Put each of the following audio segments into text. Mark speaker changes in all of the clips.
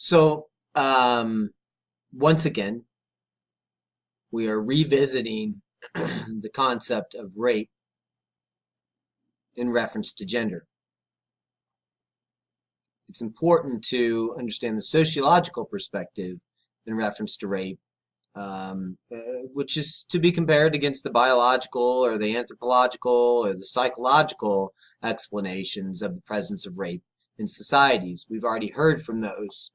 Speaker 1: So, once again, we are revisiting the concept of rape in reference to gender. It's important to understand the sociological perspective in reference to rape, which is to be compared against the biological or the anthropological or the psychological explanations of the presence of rape in societies. We've already heard from those.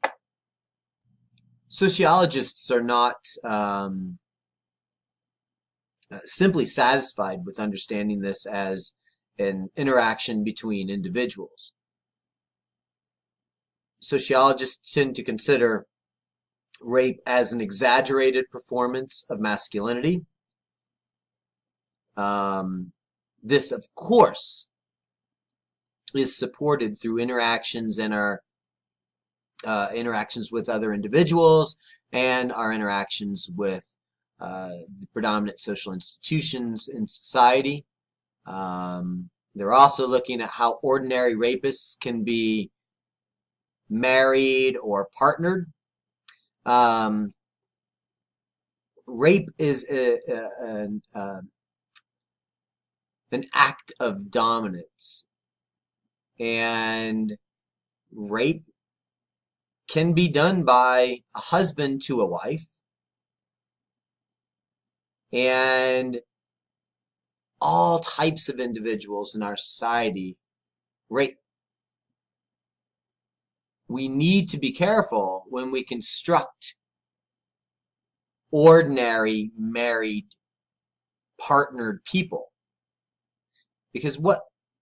Speaker 1: Sociologists are not simply satisfied with understanding this as an interaction between individuals. Sociologists tend to consider rape as an exaggerated performance of masculinity. This, of course, is supported through interactions in our interactions with other individuals and our interactions with the predominant social institutions in society. They're also looking at how ordinary rapists can be married or partnered. Rape is an act of dominance, and rape can be done by a husband to a wife, and all types of individuals in our society rape. We need to be careful when we construct ordinary married partnered people, because what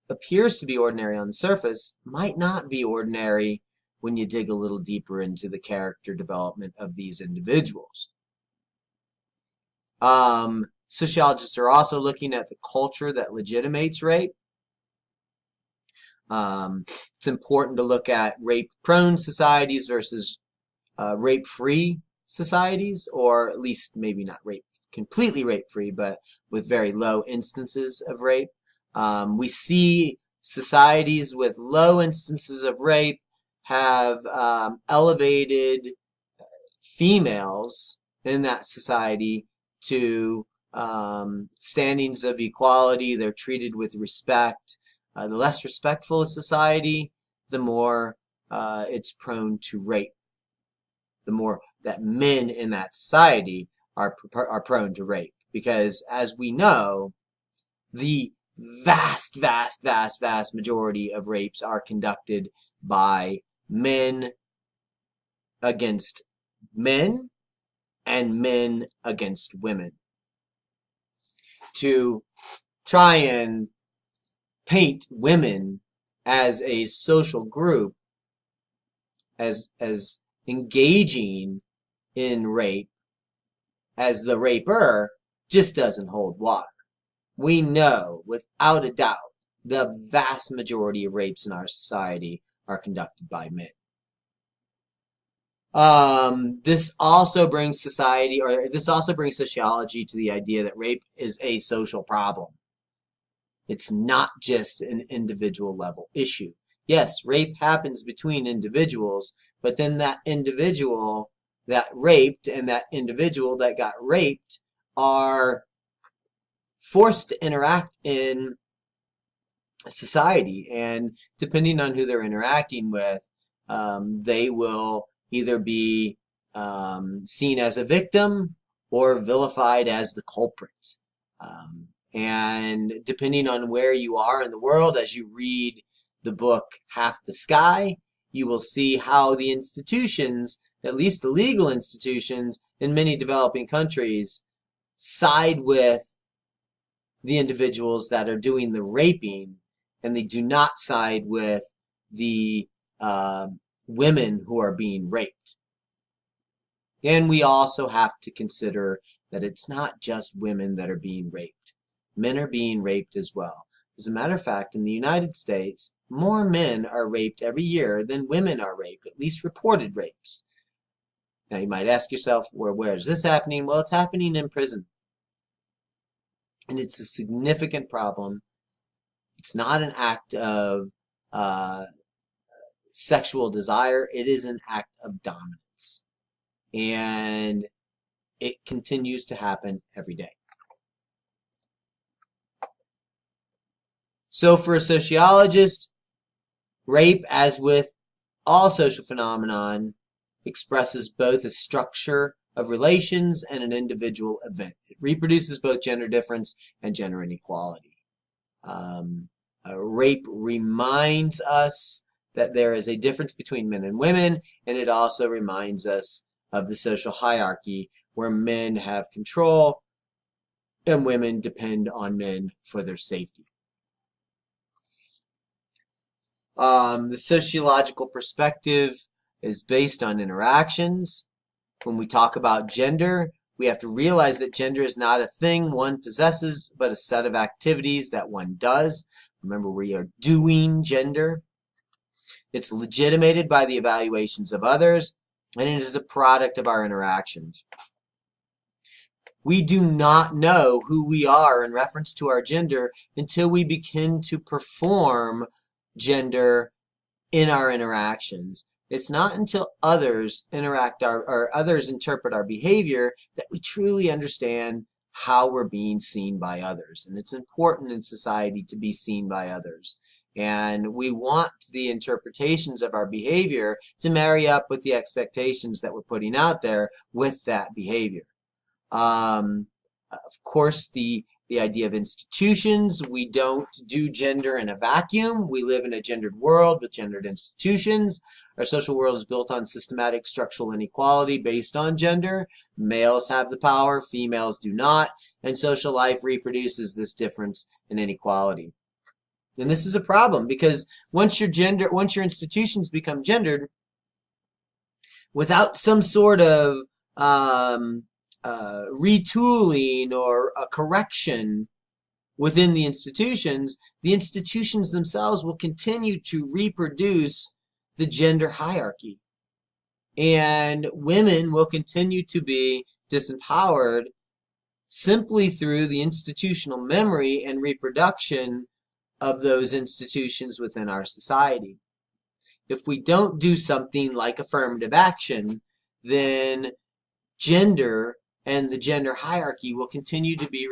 Speaker 1: appears to be ordinary on the surface might not be ordinary when you dig a little deeper into the character development of these individuals. Sociologists are also looking at the culture that legitimates rape. It's important to look at rape-prone societies versus rape-free societies, or at least maybe not completely rape-free, but with very low instances of rape. We see societies with low instances of rape have elevated females in that society to standings of equality. They're treated with respect. The less respectful a society, the more it's prone to rape. The more that men in that society are prone to rape. Because as we know, the vast majority of rapes are conducted by men against men and men against women. To try and paint women as a social group as engaging in rape as the raper just doesn't hold water. We know without a doubt the vast majority of rapes in our society are conducted by men. This also brings sociology to the idea that rape is a social problem. It's not just an individual level issue. Yes, rape happens between individuals, but then that individual that raped and that individual that got raped are forced to interact in society, and depending on who they're interacting with, they will either be seen as a victim or vilified as the culprit. And depending on where you are in the world, as you read the book Half the Sky, you will see how the institutions, at least the legal institutions in many developing countries, side with the individuals that are doing the raping, and they do not side with the women who are being raped. And we also have to consider that it's not just women that are being raped. Men are being raped as well. As a matter of fact, in the United States, more men are raped every year than women are raped, at least reported rapes. Now you might ask yourself, where is this happening? Well, it's happening in prison. And it's a significant problem. It's not an act of sexual desire. It is an act of dominance. And it continues to happen every day. So for a sociologist, rape, as with all social phenomenon, expresses both a structure of relations and an individual event. It reproduces both gender difference and gender inequality. Rape reminds us that there is a difference between men and women, and it also reminds us of the social hierarchy where men have control and women depend on men for their safety. The sociological perspective is based on interactions. When we talk about gender, we have to realize that gender is not a thing one possesses, but a set of activities that one does. Remember, we are doing gender. It's legitimated by the evaluations of others, and it is a product of our interactions. We do not know who we are in reference to our gender until we begin to perform gender in our interactions. It's not until others others interpret our behavior that we truly understand how we're being seen by others. And it's important in society to be seen by others. And we want the interpretations of our behavior to marry up with the expectations that we're putting out there with that behavior. Of course, the idea of institutions. We don't do gender in a vacuum. We live in a gendered world with gendered institutions. Our social world is built on systematic structural inequality based on gender. Males have the power, females do not, and social life reproduces this difference in inequality. And this is a problem because once your institutions become gendered, without some sort of retooling or a correction within the institutions themselves will continue to reproduce the gender hierarchy. And women will continue to be disempowered simply through the institutional memory and reproduction of those institutions within our society. If we don't do something like affirmative action, then gender and the gender hierarchy will continue to be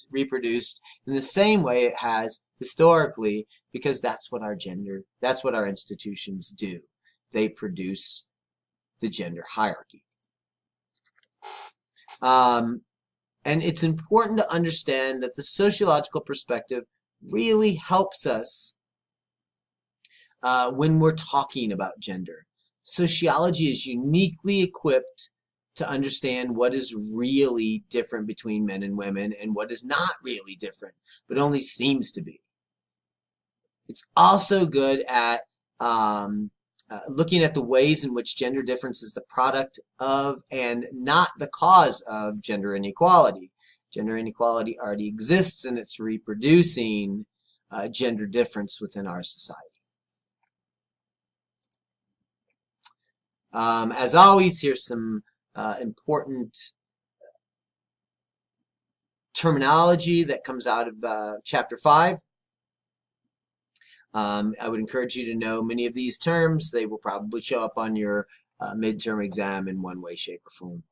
Speaker 1: reproduced in the same way it has historically, because that's what our institutions do. They produce the gender hierarchy. And it's important to understand that the sociological perspective really helps us when we're talking about gender. Sociology is uniquely equipped to understand what is really different between men and women and what is not really different, but only seems to be. It's also good at looking at the ways in which gender difference is the product of and not the cause of gender inequality. Gender inequality already exists and it's reproducing gender difference within our society. As always, here's some important terminology that comes out of Chapter 5. I would encourage you to know many of these terms. They will probably show up on your midterm exam in one way, shape, or form.